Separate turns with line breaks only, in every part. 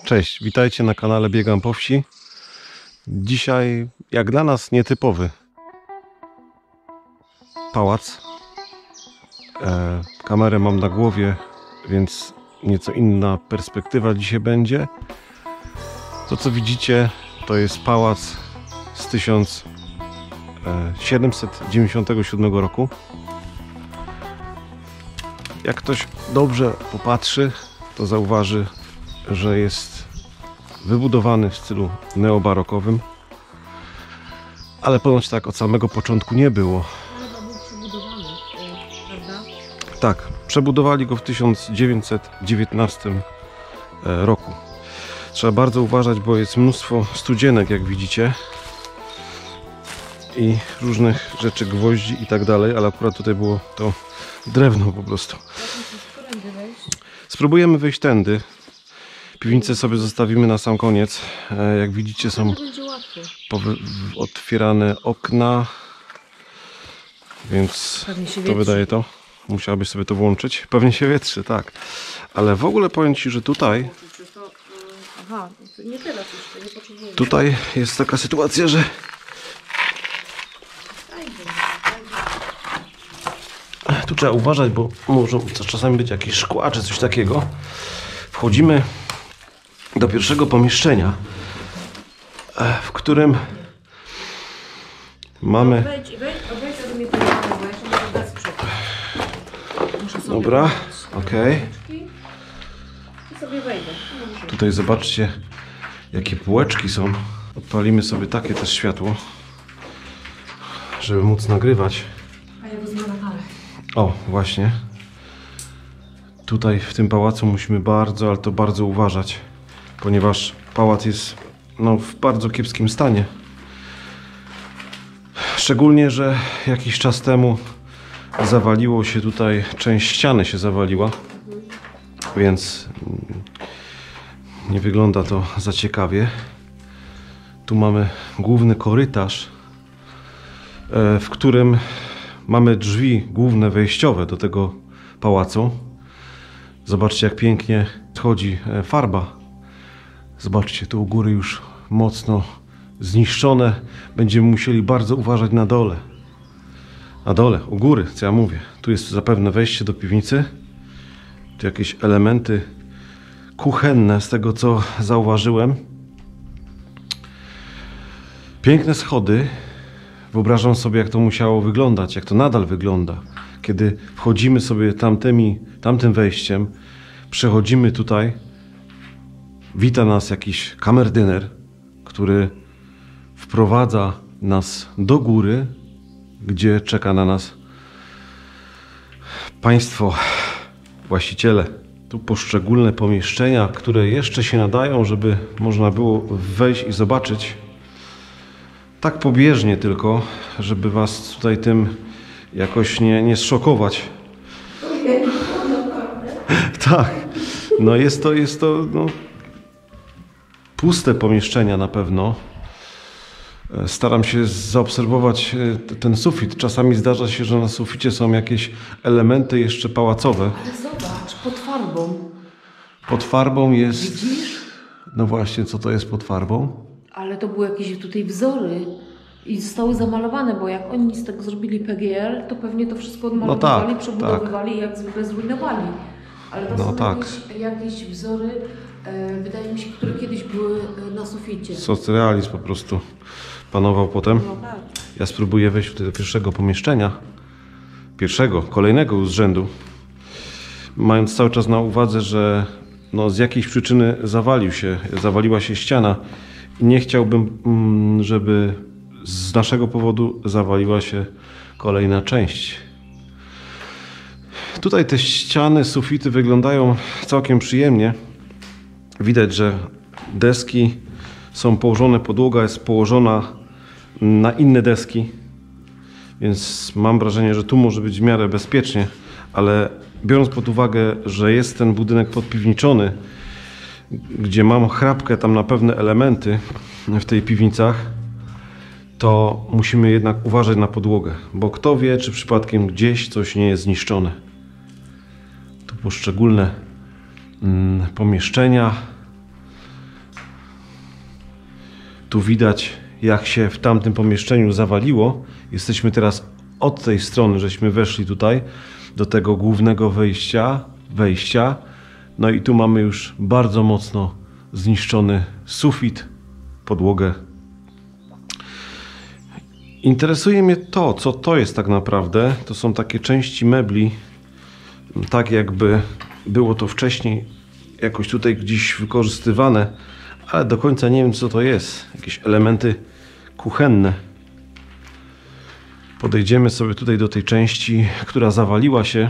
Cześć, witajcie na kanale Biegam po wsi. Dzisiaj, jak dla nas, nietypowy pałac. Kamerę mam na głowie, więc nieco inna perspektywa dzisiaj będzie. To, co widzicie, to jest pałac z 1797 roku. Jak ktoś dobrze popatrzy, to zauważy, że jest wybudowany w stylu neobarokowym, ale ponoć tak od samego początku nie było.
Chyba był przebudowany, prawda?
Tak, przebudowali go w 1919 roku. Trzeba bardzo uważać, bo jest mnóstwo studzienek, jak widzicie, i różnych rzeczy, gwoździ i tak dalej, ale akurat tutaj było to drewno po prostu. Spróbujemy wyjść tędy. Piwnicę sobie zostawimy na sam koniec. Jak widzicie, są otwierane okna, więc to wydaje to. Musiałabyś sobie to włączyć. Pewnie się wietrzy, tak. Ale w ogóle powiem Ci, że tutaj
nie teraz jeszcze, nie potrzebuję.
tutaj jest taka sytuacja, że tu trzeba uważać, bo może czasami być jakieś szkła czy coś takiego. Wchodzimy do pierwszego pomieszczenia, w którym mamy...
Wejdź, a mnie powiedziane, bo jeszcze muszę dać sprzęt.
Dobra, okej.
I sobie wejdę.
Tutaj zobaczcie, jakie półeczki są. Odpalimy sobie takie też światło, żeby móc nagrywać.
A ja wezmę latarę.
O, właśnie. Tutaj w tym pałacu musimy bardzo, ale to bardzo uważać, ponieważ pałac jest w bardzo kiepskim stanie. Szczególnie, że jakiś czas temu zawaliło się tutaj, część ściany się zawaliła, więc nie wygląda to za ciekawie. Tu mamy główny korytarz, w którym mamy drzwi główne wejściowe do tego pałacu. Zobaczcie, jak pięknie schodzi farba. Zobaczcie, tu u góry już mocno zniszczone. Będziemy musieli bardzo uważać na dole. Na dole, u góry, co ja mówię. Tu jest zapewne wejście do piwnicy. Tu jakieś elementy kuchenne, z tego co zauważyłem. Piękne schody. Wyobrażam sobie, jak to musiało wyglądać, jak to nadal wygląda. Kiedy wchodzimy sobie tamtym wejściem, przechodzimy tutaj, wita nas jakiś kamerdyner, który wprowadza nas do góry, gdzie czeka na nas państwo, właściciele. Tu poszczególne pomieszczenia, które jeszcze się nadają, żeby można było wejść i zobaczyć. Tak pobieżnie tylko, żeby was tutaj tym jakoś nie zszokować. Tak, jest to puste pomieszczenia na pewno. Staram się zaobserwować ten sufit. Czasami zdarza się, że na suficie są jakieś elementy jeszcze pałacowe.
Ale zobacz, pod farbą.
Pod farbą jest...
Widzisz?
No właśnie, co to jest pod farbą?
Ale to były jakieś tutaj wzory i zostały zamalowane, bo jak oni z tego zrobili PGL, to pewnie to wszystko odmalowywali, przebudowywali i jak zwykle zrujnowali. Ale to są jakieś wzory, wydaje mi się, które kiedyś były na suficie.
Socrealizm po prostu panował potem.
No tak.
Ja spróbuję wejść tutaj do pierwszego pomieszczenia. Kolejnego z rzędu. Mając cały czas na uwadze, że z jakiejś przyczyny zawaliła się ściana i nie chciałbym, żeby z naszego powodu zawaliła się kolejna część. Tutaj te ściany, sufity wyglądają całkiem przyjemnie. Widać, że deski są położone, podłoga jest położona na inne deski, więc mam wrażenie, że tu może być w miarę bezpiecznie, ale biorąc pod uwagę, że jest ten budynek podpiwniczony, gdzie mam chrapkę tam na pewne elementy w tej piwnicach, to musimy jednak uważać na podłogę, bo kto wie, czy przypadkiem gdzieś coś nie jest zniszczone. Tu poszczególne pomieszczenia. Tu widać, jak się w tamtym pomieszczeniu zawaliło. Jesteśmy teraz od tej strony, żeśmy weszli tutaj do tego głównego wejścia. No i tu mamy już bardzo mocno zniszczony sufit, podłogę. Interesuje mnie to, co to jest tak naprawdę. To są takie części mebli, tak jakby było to wcześniej jakoś tutaj gdzieś wykorzystywane, ale do końca nie wiem, co to jest. Jakieś elementy kuchenne. Podejdziemy sobie tutaj do tej części, która zawaliła się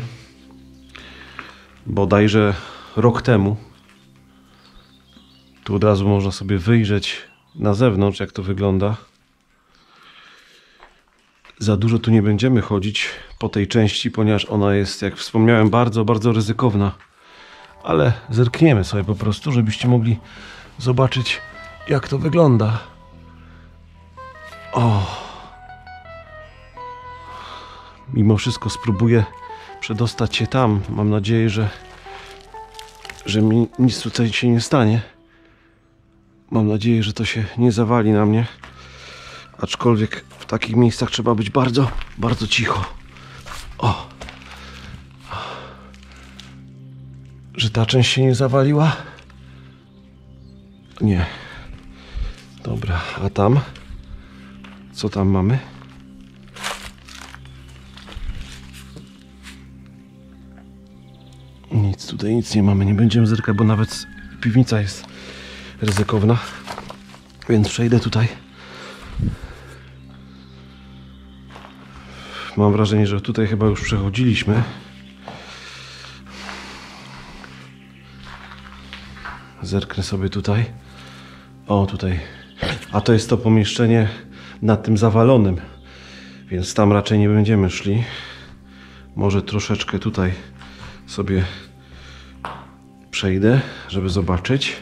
bodajże rok temu. Tu od razu można sobie wyjrzeć na zewnątrz, jak to wygląda. Za dużo tu nie będziemy chodzić po tej części, ponieważ ona jest, jak wspomniałem, bardzo, bardzo ryzykowna. Ale zerkniemy sobie po prostu, żebyście mogli zobaczyć, jak to wygląda. O! Mimo wszystko spróbuję przedostać się tam. Mam nadzieję, że mi nic tutaj się nie stanie. Mam nadzieję, że to się nie zawali na mnie. Aczkolwiek w takich miejscach trzeba być bardzo, bardzo cicho. O! Że ta część się nie zawaliła? Nie. Dobra, a tam? Co tam mamy? Nic, tutaj nic nie mamy. Nie będziemy zerkać, bo nawet piwnica jest ryzykowna. Więc przejdę tutaj. Mam wrażenie, że tutaj chyba już przechodziliśmy. Zerknę sobie tutaj. O, tutaj. A to jest to pomieszczenie nad tym zawalonym. Więc tam raczej nie będziemy szli. Może troszeczkę tutaj sobie przejdę, żeby zobaczyć.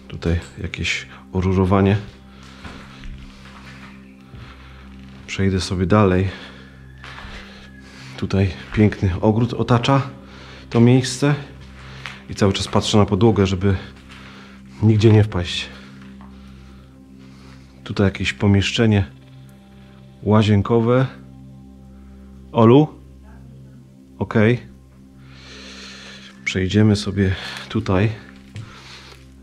Tutaj jakieś orurowanie. Przejdę sobie dalej. Tutaj piękny ogród otacza to miejsce. I cały czas patrzę na podłogę, żeby nigdzie nie wpaść. Tutaj jakieś pomieszczenie łazienkowe. Olu? Ok. Przejdziemy sobie tutaj.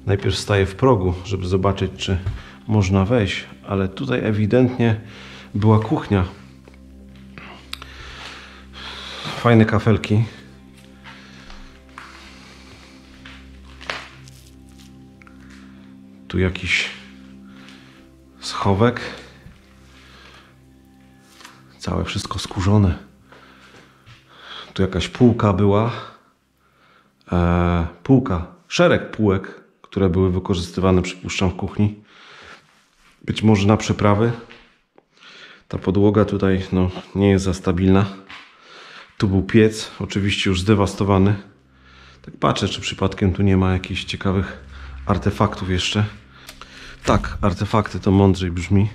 Najpierw staję w progu, żeby zobaczyć, czy można wejść, ale tutaj ewidentnie była kuchnia. Fajne kafelki. Tu jakiś schowek. Całe wszystko skórzone. Tu jakaś półka była. Szereg półek, które były wykorzystywane, przypuszczam, w kuchni. Być może na przeprawy. Ta podłoga tutaj no, nie jest za stabilna. Tu był piec, oczywiście już zdewastowany. Tak patrzę, czy przypadkiem tu nie ma jakichś ciekawych artefaktów jeszcze. Tak, artefakty to mądrzej brzmi.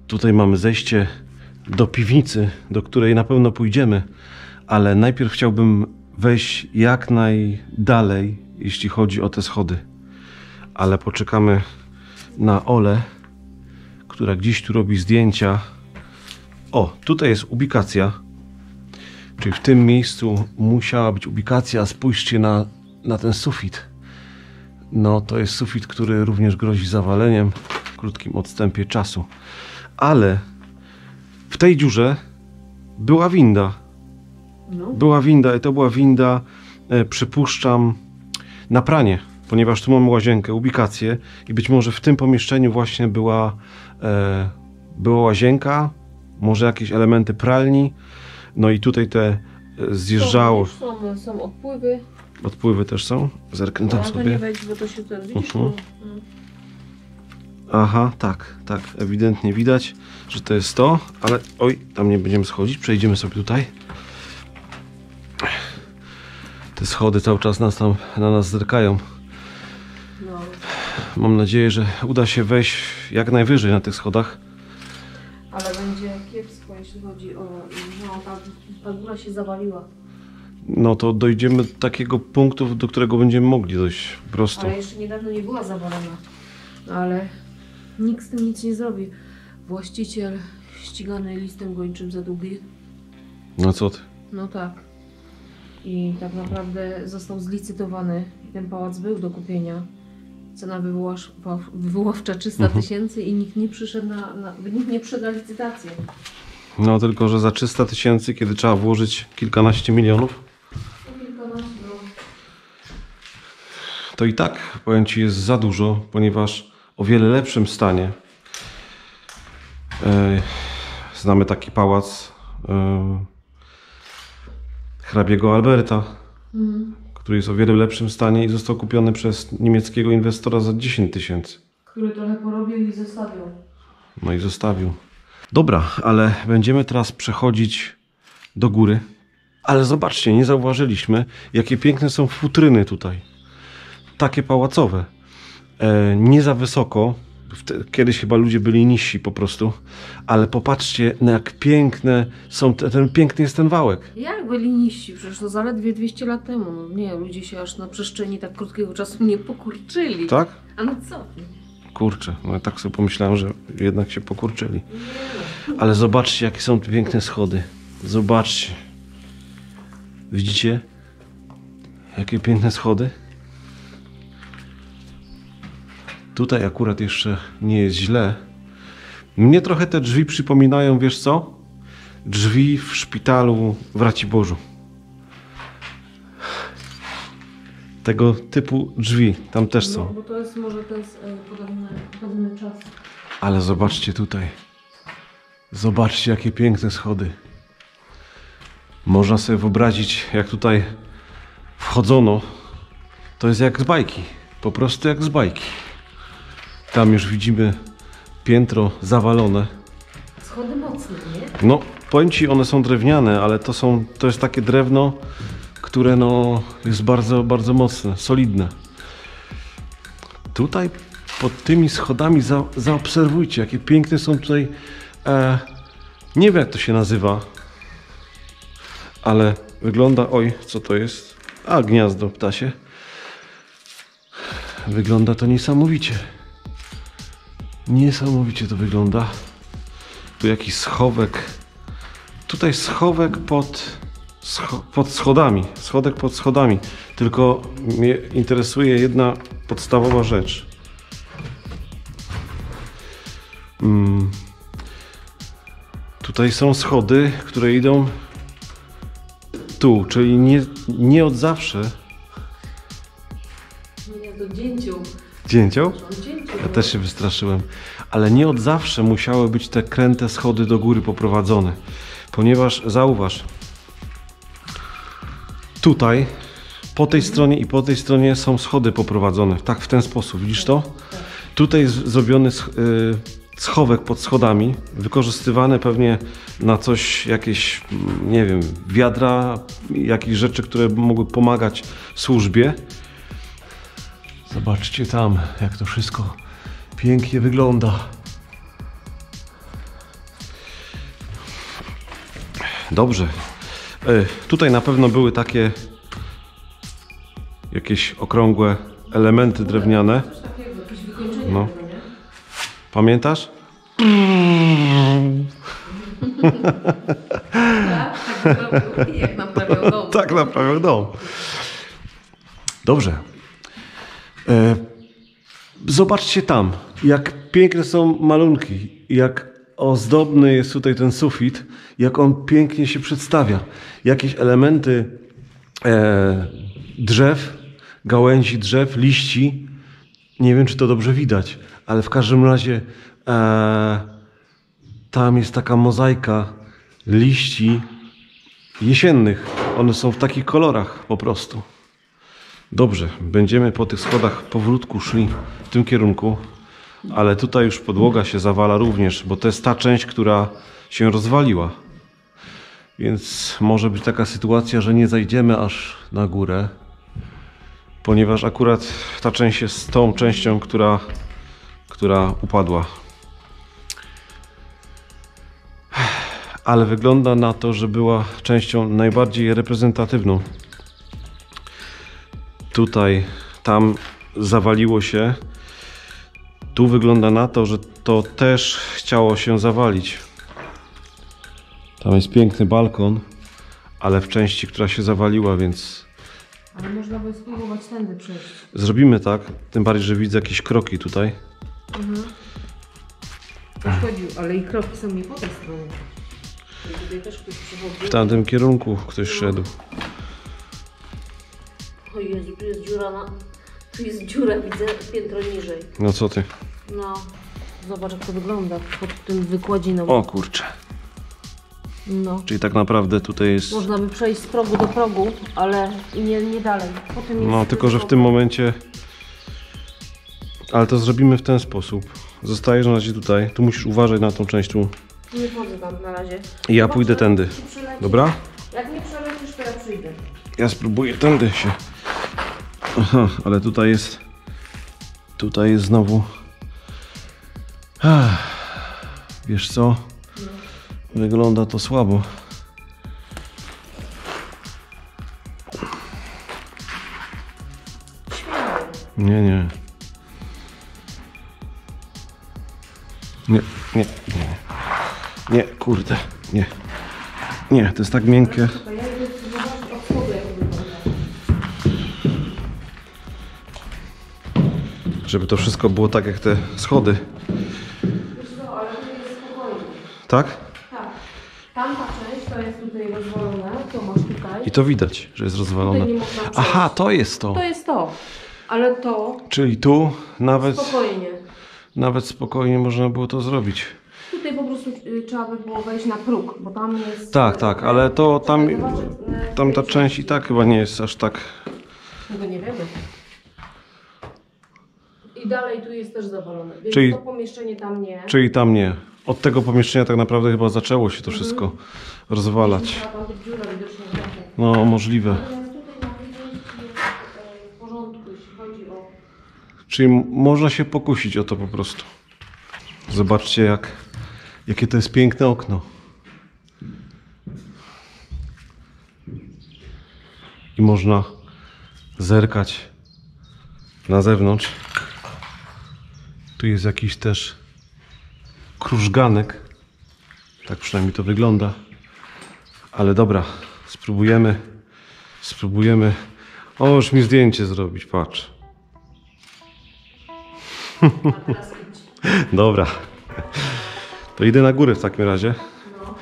Tutaj mamy zejście do piwnicy, do której na pewno pójdziemy, ale najpierw chciałbym wejść jak najdalej, jeśli chodzi o te schody. Ale poczekamy na Olę, która gdzieś tu robi zdjęcia. O, tutaj jest ubikacja. Czyli w tym miejscu musiała być ubikacja. Spójrzcie na ten sufit. No, to jest sufit, który również grozi zawaleniem w krótkim odstępie czasu. Ale w tej dziurze była winda. No. Była winda i to była winda, przypuszczam, na pranie. Ponieważ tu mamy łazienkę, ubikację i być może w tym pomieszczeniu właśnie była łazienka, może jakieś elementy pralni. No i tutaj te zjeżdżało.
Są odpływy.
Odpływy też są? Zerknę tam sobie.
To nie wejść, bo to się ten, widzisz?
Aha, tak, ewidentnie widać, że to jest to, ale oj, tam nie będziemy schodzić, przejdziemy sobie tutaj. Te schody cały czas na nas zerkają.
No.
Mam nadzieję, że uda się wejść jak najwyżej na tych schodach.
Ale będzie kiepsko, jeśli chodzi o... No, ta góra się zawaliła.
no to dojdziemy do takiego punktu, do którego będziemy mogli dojść po prostu.
Ale jeszcze niedawno nie była zawalona. Ale nikt z tym nic nie zrobi. Właściciel ścigany listem gończym za długi.
No co ty?
No tak. I tak naprawdę został zlicytowany. Ten pałac był do kupienia. Cena wywoławcza 300 tysięcy i nikt nie przyszedł nikt nie przyszedł na licytację.
No tylko, że za 300 tysięcy, kiedy trzeba włożyć kilkanaście milionów, to i tak, powiem ci, jest za dużo, ponieważ o wiele lepszym stanie znamy taki pałac hrabiego Alberta, który jest o wiele lepszym stanie i został kupiony przez niemieckiego inwestora za 10 tysięcy.
Który trochę porobił i zostawił.
No i zostawił. Dobra, ale będziemy teraz przechodzić do góry. Ale zobaczcie, nie zauważyliśmy, jakie piękne są futryny tutaj. Takie pałacowe. Nie za wysoko. Kiedyś chyba ludzie byli niżsi po prostu. Ale popatrzcie, na jak piękne są, piękny jest ten wałek.
Jak byli niżsi? Przecież to zaledwie 200 lat temu. No nie, ludzie się aż na przestrzeni tak krótkiego czasu nie pokurczyli.
Tak?
A no co?
Kurczę, no ja tak sobie pomyślałem, że jednak się pokurczyli. Ale zobaczcie, jakie są tu piękne schody. Zobaczcie. Widzicie? Jakie piękne schody. Tutaj akurat jeszcze nie jest źle. Mnie trochę te drzwi przypominają, wiesz co? Drzwi w szpitalu w Raciborzu. Tego typu drzwi tam też są.
No, bo to jest może ten podobny czas.
Ale zobaczcie tutaj. Zobaczcie, jakie piękne schody. Można sobie wyobrazić, jak tutaj wchodzono. To jest jak z bajki. Po prostu jak z bajki. Tam już widzimy piętro zawalone.
Schody mocne, nie?
No, powiem ci, one są drewniane, ale to jest takie drewno, które no jest bardzo, bardzo mocne, solidne. Tutaj pod tymi schodami zaobserwujcie, jakie piękne są tutaj. Nie wiem, jak to się nazywa, ale wygląda, oj, co to jest? A, gniazdo ptasie. Wygląda to niesamowicie. Niesamowicie to wygląda. Tu jakiś schowek. Tutaj schowek pod schodami. Schodek pod schodami. Tylko mnie interesuje jedna podstawowa rzecz. Tutaj są schody, które idą tu, czyli nie od zawsze.
Nie, to dzięcioł.
Dzięcioł? Ja też się wystraszyłem. Ale nie od zawsze musiały być te kręte schody do góry poprowadzone. Ponieważ, zauważ, tutaj, po tej stronie i po tej stronie są schody poprowadzone. Tak, w ten sposób. Widzisz to? Tutaj jest zrobiony schowek pod schodami. Wykorzystywany pewnie na coś, jakieś, nie wiem, wiadra, jakieś rzeczy, które mogły pomagać służbie. Zobaczcie tam, jak to wszystko pięknie wygląda. Dobrze. Tutaj na pewno były takie jakieś okrągłe elementy drewniane.
Coś takiego, jakieś wykończenie
No.
tego, nie?
Pamiętasz?
Tak, jak naprawiał dom.
Tak naprawiał dom. Dobrze. Zobaczcie tam, jak piękne są malunki, jak ozdobny jest tutaj ten sufit, jak on pięknie się przedstawia. Jakieś elementy drzew, gałęzi drzew, liści. Nie wiem, czy to dobrze widać, ale w każdym razie tam jest taka mozaika liści jesiennych. One są w takich kolorach po prostu. Dobrze, będziemy po tych schodach powolutku szli w tym kierunku, ale tutaj już podłoga się zawala również, bo to jest ta część, która się rozwaliła. Więc może być taka sytuacja, że nie zajdziemy aż na górę, ponieważ akurat ta część jest tą częścią, która upadła. ale wygląda na to, że była częścią najbardziej reprezentatywną. Tutaj, tam zawaliło się. Tu wygląda na to, że to też chciało się zawalić. Tam jest piękny balkon, ale w części, która się zawaliła, więc...
Ale można by spróbować tędy przejść.
Zrobimy tak, tym bardziej, że widzę jakieś kroki tutaj.
Ktoś chodził, ale i kroki są nie po tej stronie. I tutaj też ktoś przychodził.
W tamtym kierunku ktoś szedł.
O Jezu, tu jest dziura na... Tu jest dziura, widzę, piętro niżej.
No co ty?
No, zobacz jak to wygląda pod tym wykładziną.
O kurczę.
No.
Czyli tak naprawdę tutaj jest...
Można by przejść z progu do progu, ale nie dalej. Potem jest
No tylko, że w tym momencie... Ale to zrobimy w ten sposób. Zostajesz na razie tutaj. Tu musisz uważać na tą część tu.
Nie wchodzę tam na razie.
I ja pójdę tędy. Dobra?
Jak nie przelecisz, to ja przyjdę.
Ja spróbuję tędy się. Aha, ale tutaj jest... Tutaj jest znowu... Wiesz co? Wygląda to słabo. Nie, nie. Nie, nie, nie. Nie, kurde, nie. Nie, to jest tak miękkie. Żeby to wszystko było tak jak te schody. Tak?
Tak. Tamta część to jest tutaj rozwalona, to masz tutaj.
I to widać, że jest rozwalone.
Tutaj nie można przejść.
Aha, to jest to.
To jest to. Ale to
Czyli tu
spokojnie.
nawet spokojnie można było to zrobić.
Tutaj po prostu trzeba by było wejść na próg, bo tam jest...
Tak, tak, ale to tam ta część i tak chyba nie jest aż tak...
Tego nie wiemy. I dalej tu jest też zawalone, więc
Czyli-
to pomieszczenie tam nie.
Czyli tam nie. Od tego pomieszczenia tak naprawdę chyba zaczęło się to wszystko rozwalać.
Tam dziura widocznie w dachu.
No, możliwe.
Natomiast tutaj na widok jest w porządku, jeśli chodzi o...
Czyli można się pokusić o to po prostu. Zobaczcie jakie to jest piękne okno. I można zerkać na zewnątrz. Tu jest jakiś też krużganek. Tak przynajmniej to wygląda. Ale dobra, spróbujemy. O, już mi zdjęcie zrobić, patrz.
A teraz idź.
Dobra. To idę na górę w takim razie.
No.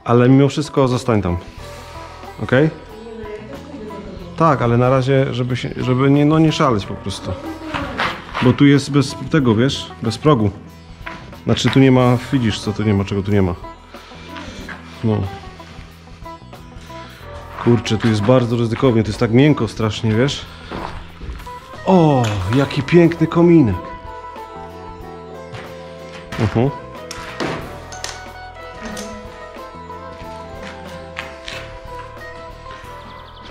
Ale mimo wszystko zostań tam. Ok? Tak, ale na razie, żeby nie szaleć po prostu. Bo tu jest bez tego, wiesz? Bez progu. Znaczy tu nie ma, widzisz co tu nie ma, czego tu nie ma. No. Kurczę, tu jest bardzo ryzykownie, to jest tak miękko strasznie, wiesz? O, jaki piękny kominek.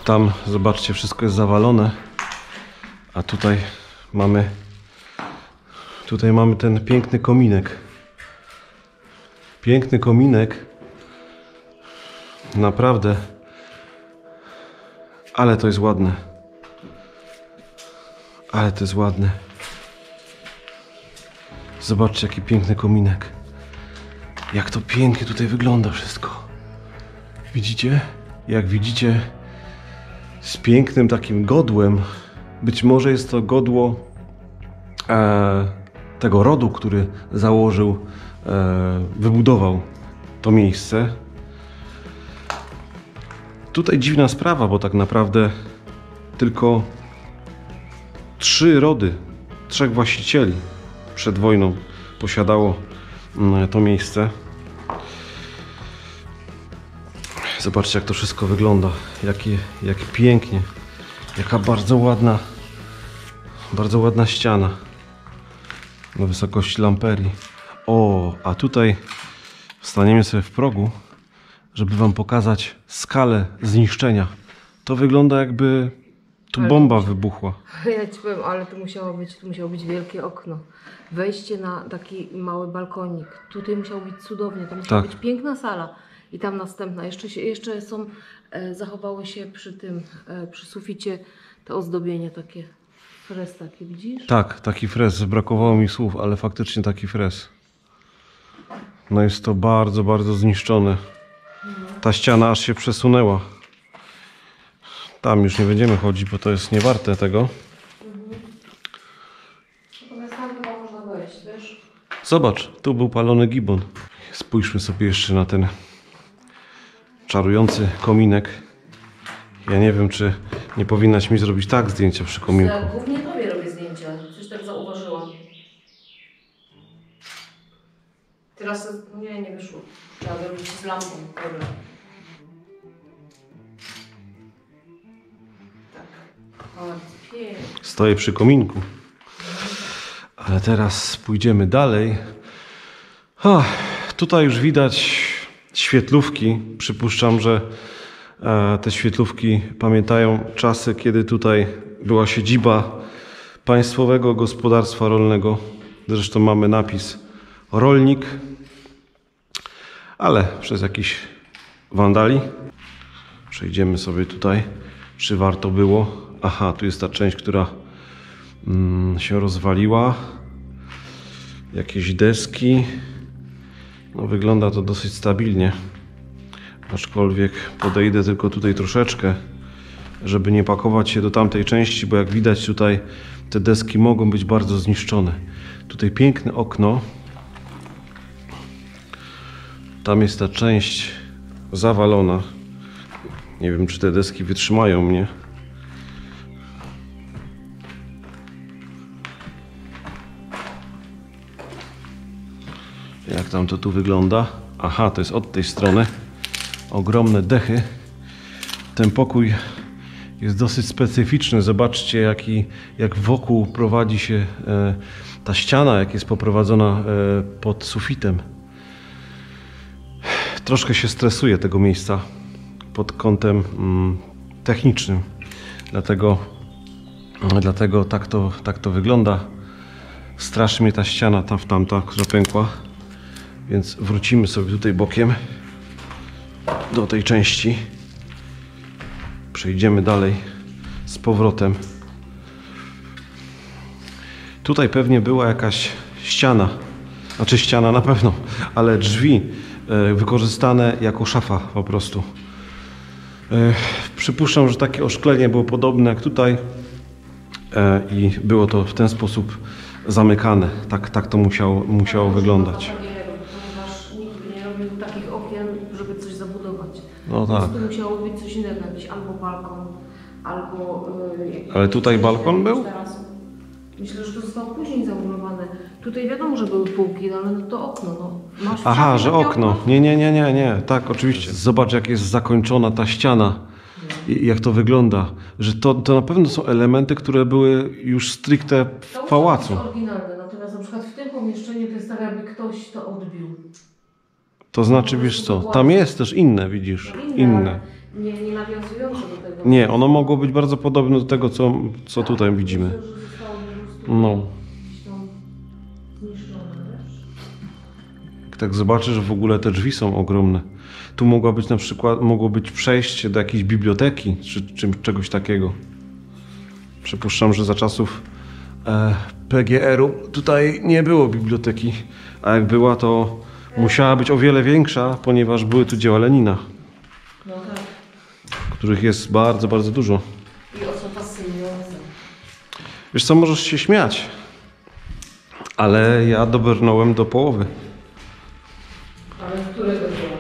Tam, zobaczcie, wszystko jest zawalone. A tutaj mamy ten piękny kominek. Piękny kominek. Naprawdę. Ale to jest ładne. Ale to jest ładne. Zobaczcie, jaki piękny kominek. Jak to pięknie tutaj wygląda wszystko. Widzicie? Jak widzicie, z pięknym takim godłem. Być może jest to godło tego rodu, który założył, wybudował to miejsce. Tutaj dziwna sprawa, bo tak naprawdę tylko 3 rody, 3 właścicieli przed wojną posiadało to miejsce. Zobaczcie, jak to wszystko wygląda. Jak pięknie. Jaka bardzo ładna ściana. Na wysokości lamperii. O, a tutaj staniemy sobie w progu, żeby wam pokazać skalę zniszczenia. To wygląda, jakby tu bomba wybuchła.
Ja ci powiem, ale tu musiało być wielkie okno. Wejście na taki mały balkonik. Tutaj musiało być cudownie, to musiała być piękna sala. I tam następna. Jeszcze są, zachowały się przy tym, przy suficie te ozdobienia takie. Frez taki, widzisz?
Tak, taki frez. Brakowało mi słów, ale faktycznie taki frez. No jest to bardzo, bardzo zniszczone. Ta ściana aż się przesunęła. Tam już nie będziemy chodzić, bo to jest niewarte tego.
Natomiast tam chyba można wejść, wiesz?
Zobacz, tu był palony gibon. Spójrzmy sobie jeszcze na ten czarujący kominek. Ja nie wiem, czy nie powinnaś mi zrobić tak zdjęcia przy kominku.
Ja głównie tobie robię zdjęcia. Coś tak zauważyłam. Teraz nie wyszło. Trzeba zrobić z lampą. Dobra. Tak. Bardzo pięknie.
Stoję przy kominku. Ale teraz pójdziemy dalej. Tutaj już widać świetlówki. Przypuszczam, że te świetlówki pamiętają czasy, kiedy tutaj była siedziba Państwowego Gospodarstwa Rolnego. Zresztą mamy napis rolnik, ale przez jakiś wandali. Przejdziemy sobie tutaj, czy warto było. Aha, tu jest ta część, która się rozwaliła. Jakieś deski. No, wygląda to dosyć stabilnie. Aczkolwiek podejdę tylko tutaj troszeczkę, żeby nie pakować się do tamtej części, bo jak widać tutaj te deski mogą być bardzo zniszczone. Tutaj piękne okno. Tam jest ta część zawalona. Nie wiem, czy te deski wytrzymają mnie. Jak tam to tu wygląda? Aha, to jest od tej strony. Ogromne dechy. Ten pokój jest dosyć specyficzny. Zobaczcie, jak wokół prowadzi się ta ściana, jak jest poprowadzona pod sufitem. Troszkę się stresuje tego miejsca pod kątem technicznym. Dlatego tak to wygląda. Straszy mnie ta ściana tamta, która pękła. Więc wrócimy sobie tutaj bokiem do tej części. Przejdziemy dalej z powrotem. Tutaj pewnie była jakaś ściana. Znaczy ściana na pewno, ale drzwi wykorzystane jako szafa po prostu. Przypuszczam, że takie oszklenie było podobne jak tutaj i było to w ten sposób zamykane. Tak to musiało wyglądać.
Nikt nie robił takich okien, żeby coś zabudować.
No tak.
To musiało być coś innego, jakiś albo balkon, albo...
Ale tutaj balkon był?
Teraz. Myślę, że to zostało później zamurowane. Tutaj wiadomo, że były półki, ale no to okno. No. Masz
Aha, że okno. Nie. Tak, oczywiście. Zobacz, jak jest zakończona ta ściana. I jak to wygląda. Że to na pewno są elementy, które były już stricte w pałacu.
To jest oryginalne, natomiast na przykład w tym pomieszczeniu to jest tak, jakby ktoś to odbił.
To znaczy, wiesz co, tam jest też inne, widzisz? Inne.
Nie nawiązujące do tego.
Nie, ono mogło być bardzo podobne do tego, co tutaj widzimy. No. Tak zobaczysz, że w ogóle te drzwi są ogromne. Tu mogło być przejście do jakiejś biblioteki, czy czegoś takiego. Przypuszczam, że za czasów PGR-u tutaj nie było biblioteki, a jak była, to musiała być o wiele większa, ponieważ były tu dzieła Lenina,
no tak.
których jest bardzo, bardzo dużo.
I są fascynujące.
Wiesz co, możesz się śmiać, ale ja dobrnąłem do połowy.
Ale którego dzieła?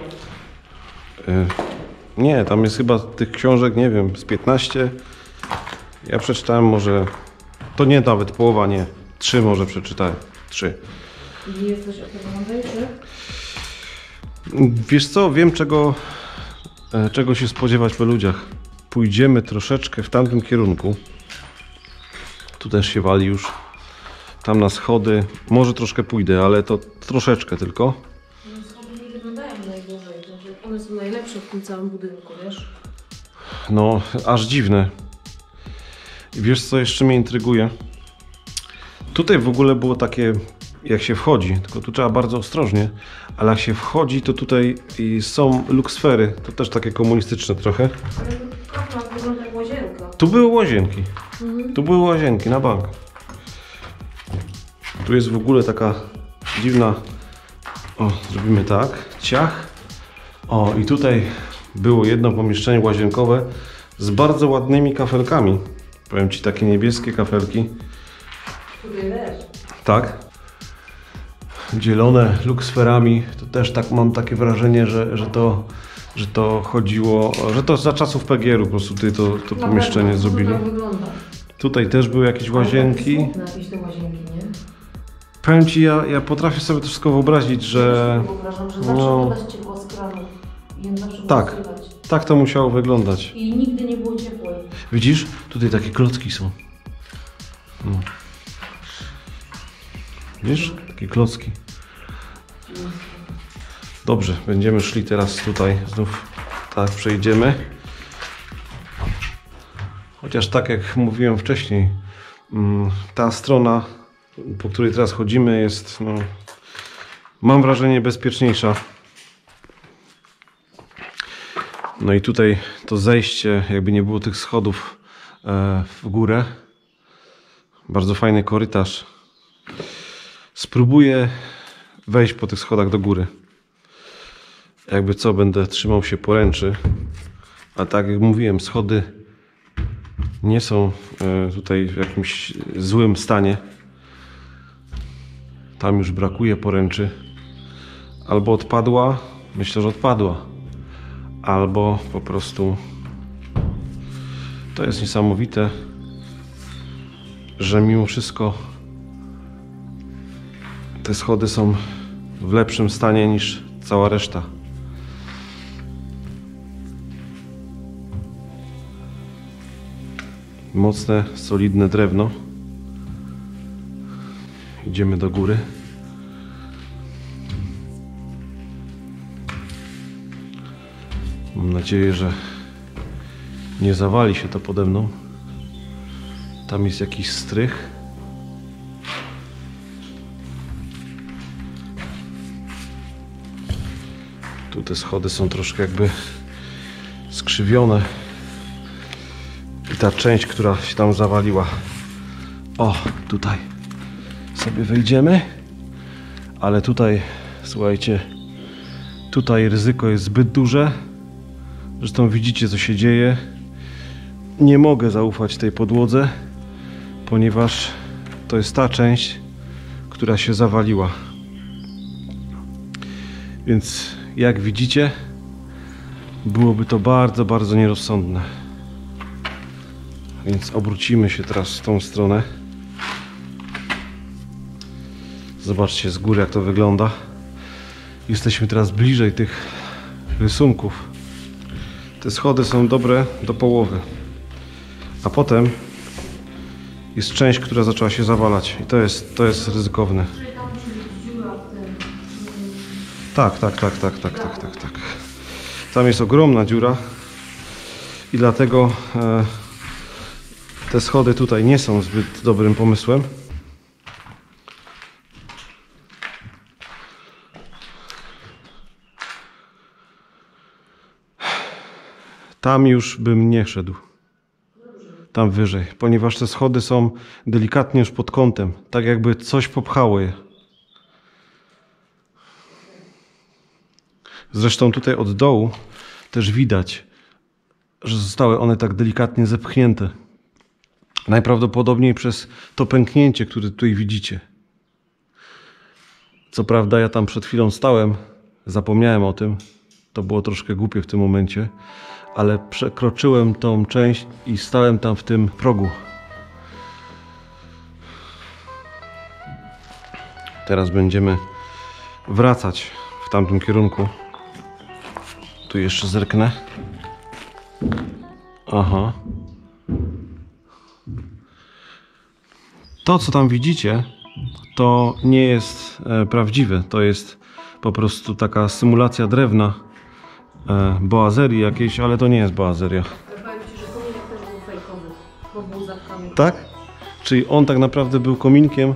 Nie, tam jest chyba tych książek, nie wiem, z 15. Ja przeczytałem może... To nie nawet połowa, nie. 3 może przeczytałem. 3.
I jesteś o tego mądrzejszy?
Wiesz co, wiem czego się spodziewać po ludziach. Pójdziemy troszeczkę w tamtym kierunku. Tu też się wali już. Tam na schody. Może troszkę pójdę, ale to troszeczkę tylko.
No, schody nie wyglądają najgorzej. One są najlepsze w tym całym budynku, wiesz?
No, aż dziwne. I wiesz co jeszcze mnie intryguje? Tutaj w ogóle było takie jak się wchodzi, tylko tu trzeba bardzo ostrożnie, ale jak się wchodzi, to tutaj są luksfery, to też takie komunistyczne trochę.
Ale to wygląda jak łazienka.
Tu były łazienki, tu były łazienki na bank. Tu jest w ogóle taka dziwna, o, zrobimy tak, ciach. O, i tutaj było jedno pomieszczenie łazienkowe z bardzo ładnymi kafelkami. Powiem Ci, takie niebieskie kafelki.
Tutaj też.
Tak. Dzielone luksferami. To też tak mam takie wrażenie, że to chodziło, że to za czasów PGR-u po prostu tutaj to pomieszczenie zrobili.
Tak wygląda.
Tutaj też były jakieś łazienki.
Jakieś te łazienki, nie?
Powiem Ci, ja potrafię sobie to wszystko wyobrazić, że...
Wyobrażam, że zawsze woda się ciepła z kranu. I zawsze
Tak, tak to musiało wyglądać.
I nigdy nie było ciepłej.
Widzisz? Tutaj takie klocki są. No. Widzisz? Takie klocki. Dobrze, będziemy szli teraz tutaj. Znów tak przejdziemy. Chociaż tak jak mówiłem wcześniej, ta strona, po której teraz chodzimy, jest, no, mam wrażenie, bezpieczniejsza. No i tutaj to zejście, jakby nie było tych schodów w górę. Bardzo fajny korytarz. Spróbuję wejść po tych schodach do góry. Jakby co, będę trzymał się poręczy. A tak jak mówiłem, schody nie są tutaj w jakimś złym stanie. Tam już brakuje poręczy. Albo odpadła, myślę, że odpadła. Albo po prostu to jest niesamowite, że mimo wszystko te schody są w lepszym stanie niż cała reszta. Mocne, solidne drewno. Idziemy do góry. Mam nadzieję, że nie zawali się to pode mną. Tam jest jakiś strych. Tu te schody są troszkę jakby skrzywione. I ta część, która się tam zawaliła. O, tutaj sobie wejdziemy. Ale tutaj, słuchajcie, tutaj ryzyko jest zbyt duże. Zresztą widzicie, co się dzieje. Nie mogę zaufać tej podłodze, ponieważ to jest ta część, która się zawaliła. Więc jak widzicie, byłoby to bardzo, bardzo nierozsądne. Więc obrócimy się teraz w tą stronę. Zobaczcie z góry, jak to wygląda. Jesteśmy teraz bliżej tych rysunków. Te schody są dobre do połowy. A potem jest część, która zaczęła się zawalać. I to jest ryzykowne. Tak. Tam jest ogromna dziura. I dlatego te schody tutaj nie są zbyt dobrym pomysłem. Tam już bym nie szedł. Tam wyżej, ponieważ te schody są delikatnie już pod kątem. Tak jakby coś popchało je. Zresztą tutaj od dołu też widać, że zostały one tak delikatnie zepchnięte. Najprawdopodobniej przez to pęknięcie, które tutaj widzicie. Co prawda ja tam przed chwilą stałem, zapomniałem o tym. To było troszkę głupie w tym momencie. Ale przekroczyłem tą część i stałem tam w tym progu. Teraz będziemy wracać w tamtym kierunku. Tu jeszcze zerknę. Aha. To, co tam widzicie, to nie jest prawdziwe. To jest po prostu taka symulacja drewna. Boazerii jakiejś, ale to nie jest boazeria.
Ale powiem Ci, że kominek też był fejkowy, bo był za kamień.
Tak? Czyli on tak naprawdę był kominkiem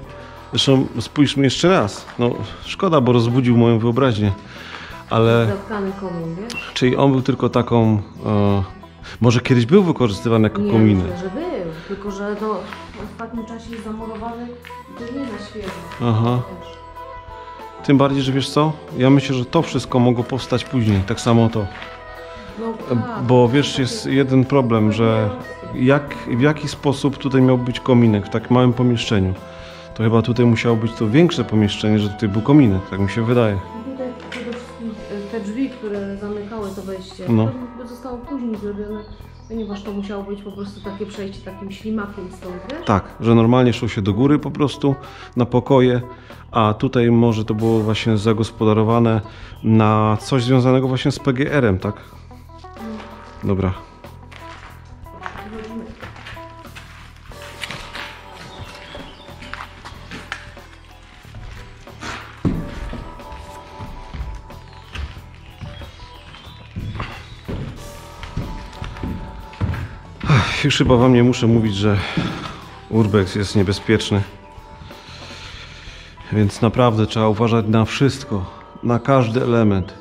Zresztą spójrzmy jeszcze raz. No, szkoda, bo rozbudził moją wyobraźnię. Ale...
Zatkany komin, wiesz?
Czyli on był tylko taką... może kiedyś był wykorzystywany jako kominek.
Myślę, że był. Tylko, że no, w ostatnim czasie jest zamurowany i to nie na świeżo.
Aha.
Wiesz.
Tym bardziej, że wiesz co? Ja myślę, że to wszystko mogło powstać później. Tak samo to.
No, tak.
Bo wiesz, jest jeden problem, że w jaki sposób tutaj miał być kominek w tak małym pomieszczeniu. To chyba tutaj musiało być to większe pomieszczenie, że tutaj był kominek, tak mi się wydaje.
I tutaj przede wszystkim te drzwi, które zamykały to wejście,
No.
to zostało później zrobione, ponieważ to musiało być po prostu takie przejście takim ślimakiem stąd, wiesz?
Tak, że normalnie szło się do góry po prostu na pokoje, a tutaj może to było właśnie zagospodarowane na coś związanego właśnie z PGR-em, tak? Dobra. Już chyba wam nie muszę mówić, że urbex jest niebezpieczny. Więc naprawdę trzeba uważać na wszystko, na każdy element.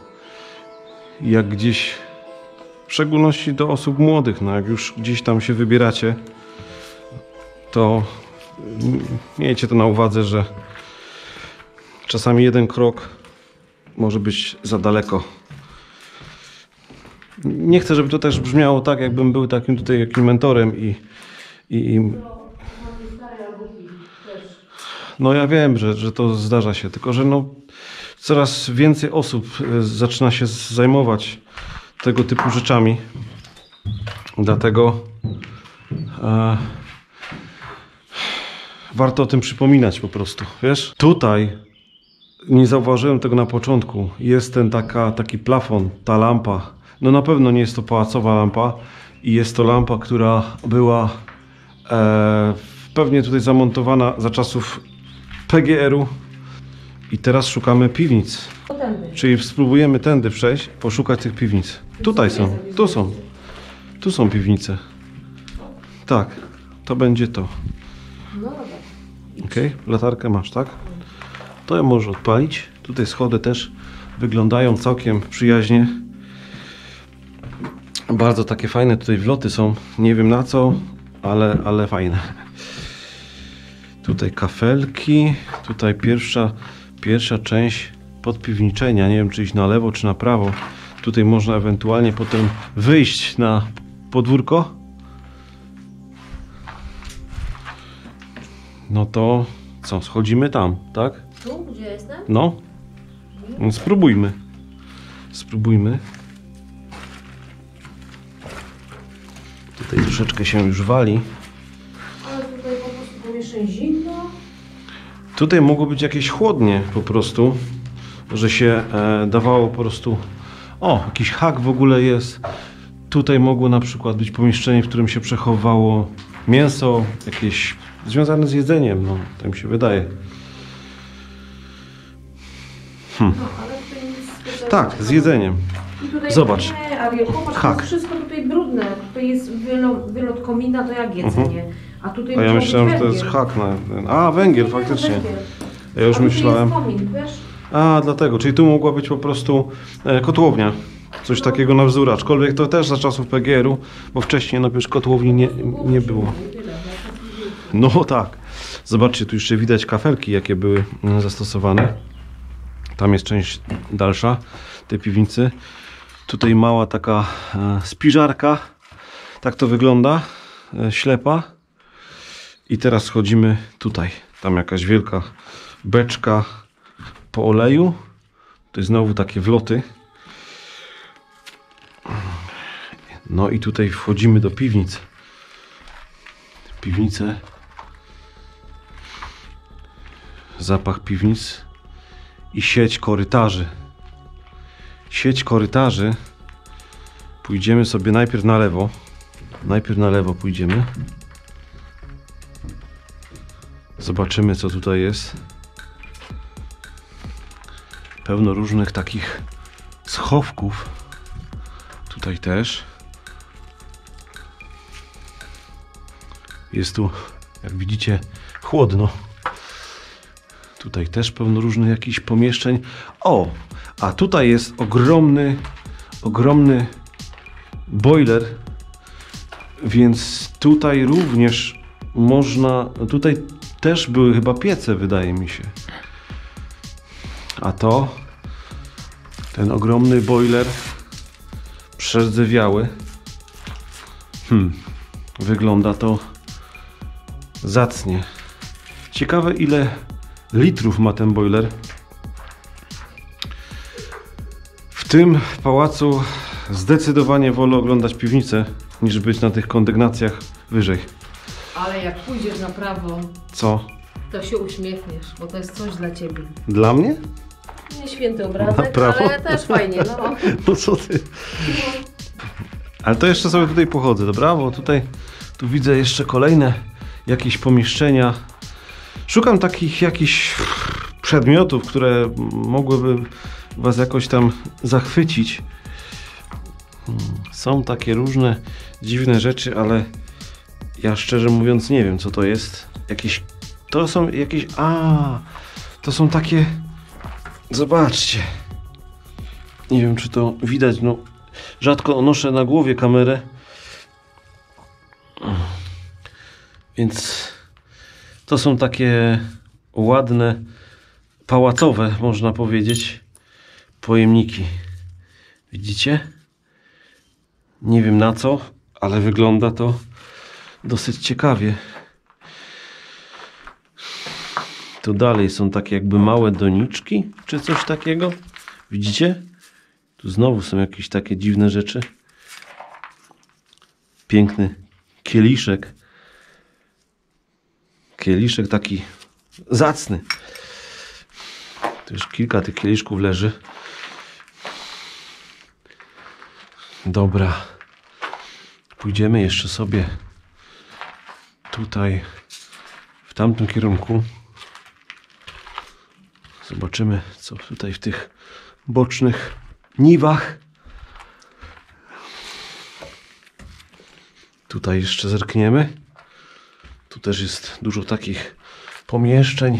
Jak gdzieś, w szczególności do osób młodych, no jak już gdzieś tam się wybieracie, to miejcie to na uwadze, że czasami jeden krok może być za daleko. Nie chcę, żeby to też brzmiało tak, jakbym był takim tutaj jakim mentorem i no ja wiem, że to zdarza się, tylko że no coraz więcej osób zaczyna się zajmować tego typu rzeczami. Dlatego warto o tym przypominać po prostu, wiesz? Tutaj nie zauważyłem tego na początku. Jest ten taki plafon, ta lampa. No na pewno nie jest to pałacowa lampa i jest to lampa, która była pewnie tutaj zamontowana za czasów PGR-u i teraz szukamy piwnic. Czyli spróbujemy tędy przejść, poszukać tych piwnic. Tutaj są, tu są piwnice. Tak, to będzie to.
No dobra.
Okej, latarkę masz, tak? To ja możesz odpalić. Tutaj schody też wyglądają całkiem przyjaźnie. Bardzo takie fajne tutaj wloty są. Nie wiem na co, ale fajne. Tutaj kafelki. Tutaj pierwsza część podpiwniczenia. Nie wiem, czy iść na lewo, czy na prawo. Tutaj można ewentualnie potem wyjść na podwórko. No to co, schodzimy tam, tak?
Tu, gdzie jestem?
No. Spróbujmy. Spróbujmy. Tutaj troszeczkę się już wali.
Ale tutaj po prostu pomieszczeń zimno.
Tutaj mogło być jakieś chłodnie po prostu, że się dawało po prostu... O, jakiś hak w ogóle jest. Tutaj mogło na przykład być pomieszczenie, w którym się przechowywało mięso, jakieś związane z jedzeniem, no, tak mi się wydaje.
No, ale tutaj nic specjalnego.
Tak, z jedzeniem.
I tutaj
Zobacz.
Nie, Ariel, popatrz,
Hak.
to jest wszystko tutaj brudne. Tutaj jest wylot komina, to jak jedzenie. A tutaj
A ja
musiał być
myślałem, że to jest
węgiel.
hak na ten. A, węgiel, faktycznie.
Węgiel.
Ja już
A tutaj
myślałem.
jest komin, wiesz?
A, dlatego, czyli tu mogła być po prostu kotłownia. Coś takiego na wzór, aczkolwiek to też za czasów PGR-u, bo wcześniej no już kotłowni nie było. No tak. Zobaczcie, tu jeszcze widać kafelki, jakie były zastosowane. Tam jest część dalsza tej piwnicy. Tutaj mała taka spiżarka. Tak to wygląda. Ślepa. I teraz schodzimy tutaj. Tam jakaś wielka beczka po oleju. To jest znowu takie wloty. No i tutaj wchodzimy do piwnic. Piwnice. Zapach piwnic i sieć korytarzy. Sieć korytarzy. Pójdziemy sobie najpierw na lewo. Najpierw na lewo pójdziemy. Zobaczymy, co tutaj jest. Pełno różnych takich schowków. Tutaj też. Jest tu, jak widzicie, chłodno. Tutaj też pełno różnych jakichś pomieszczeń. O! A tutaj jest ogromny boiler. Więc tutaj również można... Tutaj też były chyba piece, wydaje mi się. A to... Ten ogromny boiler przerdzewiały. Wygląda to zacnie. Ciekawe, ile litrów ma ten boiler. W tym pałacu zdecydowanie wolę oglądać piwnicę, niż być na tych kondygnacjach wyżej.
Ale jak pójdziesz na prawo,
co?
To się uśmiechniesz, bo to jest coś dla ciebie.
Dla mnie?
Nie święty obrazek, ale też fajnie, no.
No co ty? Ale to jeszcze sobie tutaj pochodzę, dobra? Bo tutaj, tu widzę jeszcze kolejne jakieś pomieszczenia. Szukam takich jakichś przedmiotów, które mogłyby was jakoś tam zachwycić. Są takie różne dziwne rzeczy, ale ja szczerze mówiąc nie wiem, co to jest. To są jakieś... to są takie... Zobaczcie. Nie wiem, czy to widać, no rzadko noszę na głowie kamerę. Więc to są takie ładne, pałacowe, można powiedzieć, pojemniki. Widzicie? Nie wiem na co, ale wygląda to dosyć ciekawie. Tu dalej są takie jakby małe doniczki, czy coś takiego. Widzicie? Tu znowu są jakieś takie dziwne rzeczy. Piękny kieliszek. Kieliszek taki zacny. Tu już kilka tych kieliszków leży. Dobra. Pójdziemy jeszcze sobie tutaj w tamtym kierunku. Zobaczymy, co tutaj w tych bocznych niwach. Tutaj jeszcze zerkniemy. Tu też jest dużo takich pomieszczeń,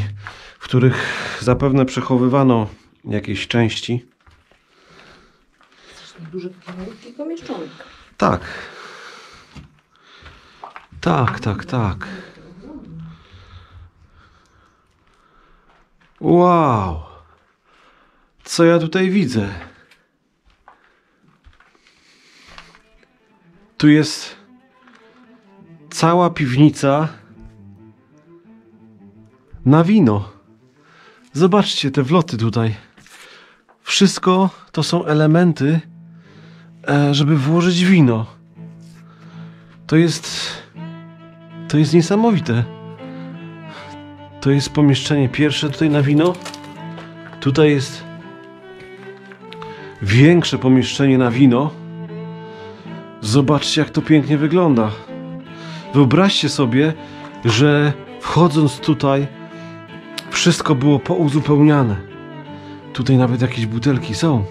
w których zapewne przechowywano jakieś części.
Duże pomieszczone.
Tak. Tak. Wow! Co ja tutaj widzę? Tu jest cała piwnica na wino. Zobaczcie te wloty tutaj. Wszystko to są elementy, żeby włożyć wino. To jest niesamowite. To jest pomieszczenie pierwsze tutaj na wino. Tutaj jest większe pomieszczenie na wino. Zobaczcie, jak to pięknie wygląda. Wyobraźcie sobie, że wchodząc tutaj wszystko było pouzupełniane. Tutaj nawet jakieś butelki są.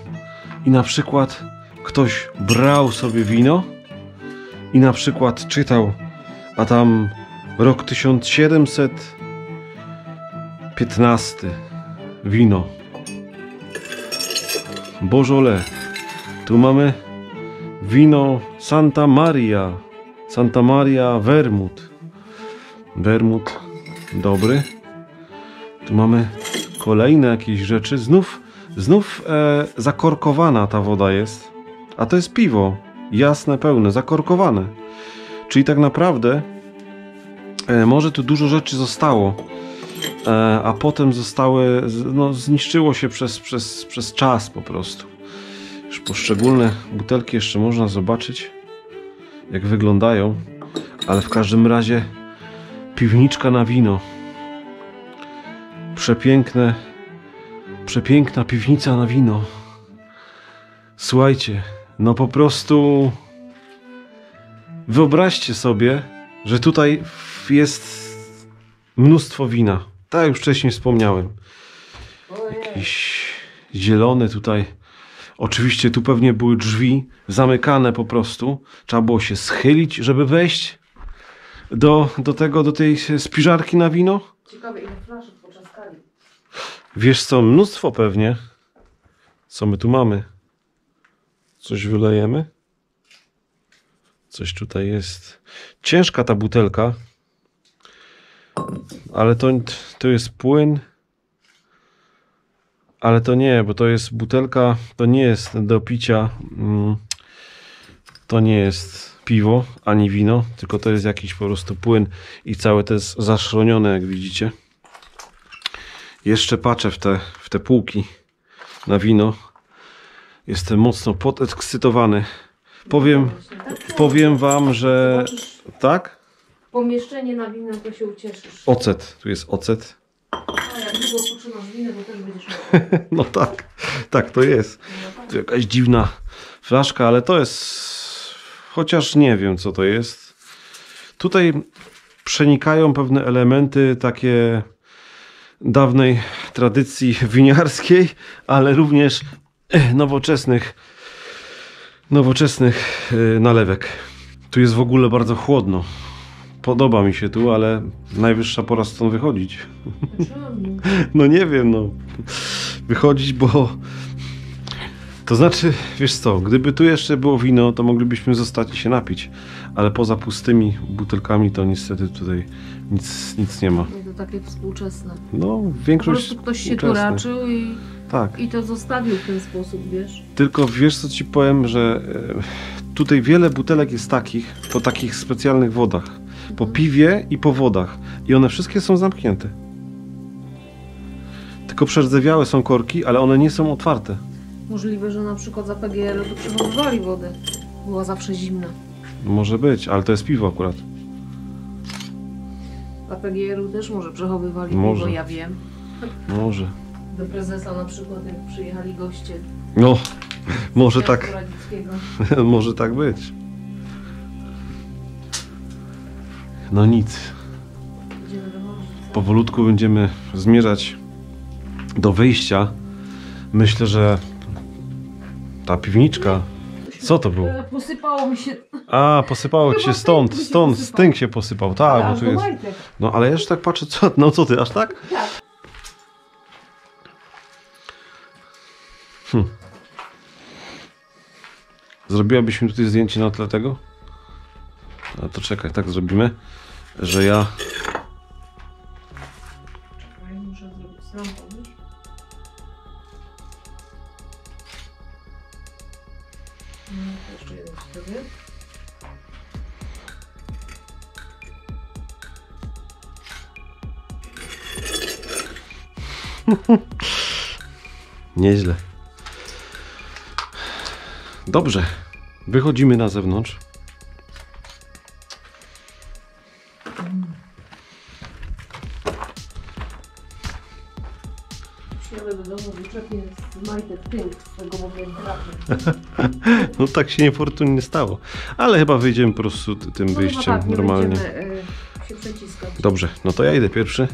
I na przykład ktoś brał sobie wino i na przykład czytał, a tam rok 1715 wino Beaujolais. Tu mamy wino Santa Maria Wermut dobry. Tu mamy kolejne jakieś rzeczy. Znów zakorkowana ta woda jest. A to jest piwo. Jasne, pełne, zakorkowane. Czyli tak naprawdę może tu dużo rzeczy zostało. A potem zniszczyło się przez czas po prostu. Już poszczególne butelki jeszcze można zobaczyć, jak wyglądają. Ale w każdym razie piwniczka na wino. Przepiękna piwnica na wino. Słuchajcie, no po prostu wyobraźcie sobie, że tutaj jest mnóstwo wina. Tak jak już wcześniej wspomniałem. Jakiś zielony tutaj. Oczywiście tu pewnie były drzwi zamykane po prostu. Trzeba było się schylić, żeby wejść do tej spiżarki na wino.
Ciekawe, ile flaszek poczaskali.
Wiesz co, mnóstwo pewnie. Co my tu mamy? Coś wylejemy? Coś tutaj jest. Ciężka ta butelka. Ale to jest płyn. Ale to nie, bo to jest butelka, to nie jest do picia. To nie jest piwo, ani wino, tylko to jest jakiś po prostu płyn i całe to jest zaszronione, jak widzicie. Jeszcze patrzę w te półki na wino. Jestem mocno podekscytowany. Powiem wam, że... Tak?
Pomieszczenie na wino, to się ucieszysz.
Ocet, tu jest ocet.
A jak długo potrzymasz wino, to też będziesz miał.
No tak to jest. Tu jakaś dziwna flaszka, ale to jest... Chociaż nie wiem, co to jest. Tutaj przenikają pewne elementy takie dawnej tradycji winiarskiej, ale również nowoczesnych nalewek. Tu jest w ogóle bardzo chłodno. Podoba mi się tu, ale najwyższa pora stąd wychodzić. No nie wiem, no. Wychodzić, bo... To znaczy, wiesz co, gdyby tu jeszcze było wino, to moglibyśmy zostać i się napić. Ale poza pustymi butelkami to niestety tutaj nic nie ma.
To takie współczesne.
No, większość
po prostu ktoś się tu raczył
tak.
I to zostawił w ten sposób, wiesz?
Tylko wiesz co ci powiem, że tutaj wiele butelek jest takich, po takich specjalnych wodach. Po piwie i po wodach. I one wszystkie są zamknięte. Tylko przerdzewiałe są korki, ale one nie są otwarte.
Możliwe, że na przykład za PGR tu przechowywali wodę. Była zawsze zimna.
Może być, ale to jest piwo akurat.
Za PGR-u też może przechowywali
może.
piwo, ja wiem.
Może.
Do prezesa na przykład, jak przyjechali goście.
No, może tak.
Radzickiego.
Może tak być. No nic.
Będziemy dochodzić.
Powolutku będziemy zmierzać do wyjścia. Myślę, że ta piwniczka... Co to było?
Posypało mi się.
A, posypało ci się stąd, stynk się posypał. Tak,
Ale
bo tu jest...
majtek.
No ale ja już tak patrzę, co... No co ty, aż tak?
Tak.
Zrobiłabyś mi tutaj zdjęcie na tle tego? A to czekaj, tak zrobimy, że ja...
Czekaj, muszę zrobić sam pomysł. No, to jeszcze jeden sobie.
Nieźle. Dobrze. Wychodzimy na zewnątrz.
Przyjadę do domu, wyczepię z majtek tył z tego momentu.
No tak się niefortunnie stało. Ale chyba wyjdziemy po prostu tym wyjściem
tak, nie
normalnie.
będziemy, się przeciskać.
Dobrze, no to ja idę pierwszy.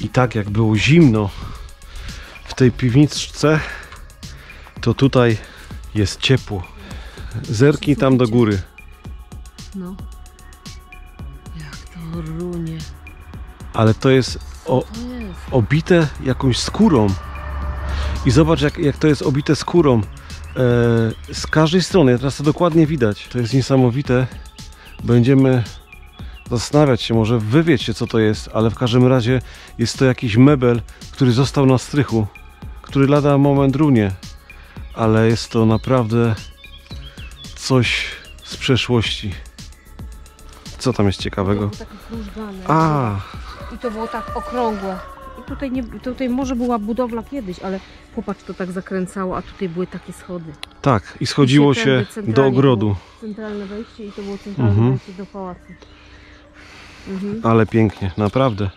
I tak jak było zimno w tej piwniczce, to tutaj jest ciepło. Zerknij tam do góry.
No. Jak to runie.
Ale to jest obite jakąś skórą. I zobacz jak to jest obite skórą. Z każdej strony, teraz to dokładnie widać. To jest niesamowite. Będziemy zastanawiać się, może wy wiecie co to jest, ale w każdym razie jest to jakiś mebel, który został na strychu, który lada moment runie. Ale jest to naprawdę coś z przeszłości. Co tam jest ciekawego?
Takie krużgane.
A,
I to było tak okrągłe. I tutaj może była budowla kiedyś, ale popatrz, to tak zakręcało, a tutaj były takie schody.
tak, i schodziło
I
się
tędy
do ogrodu.
było centralne wejście i to było centralne wejście do pałacu.
Ale pięknie, naprawdę.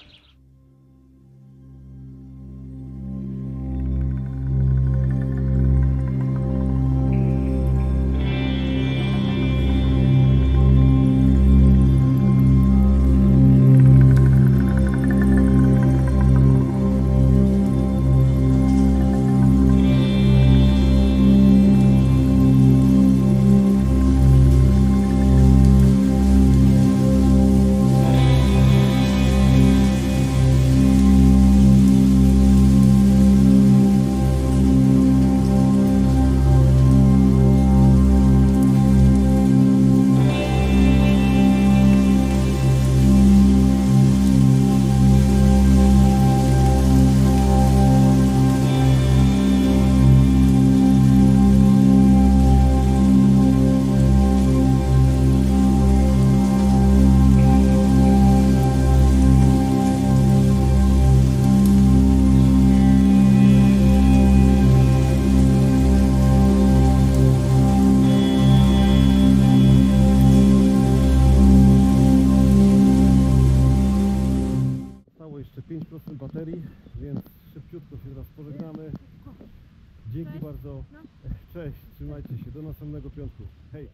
Dzięki bardzo. Cześć, trzymajcie się, do następnego piątku. Hej!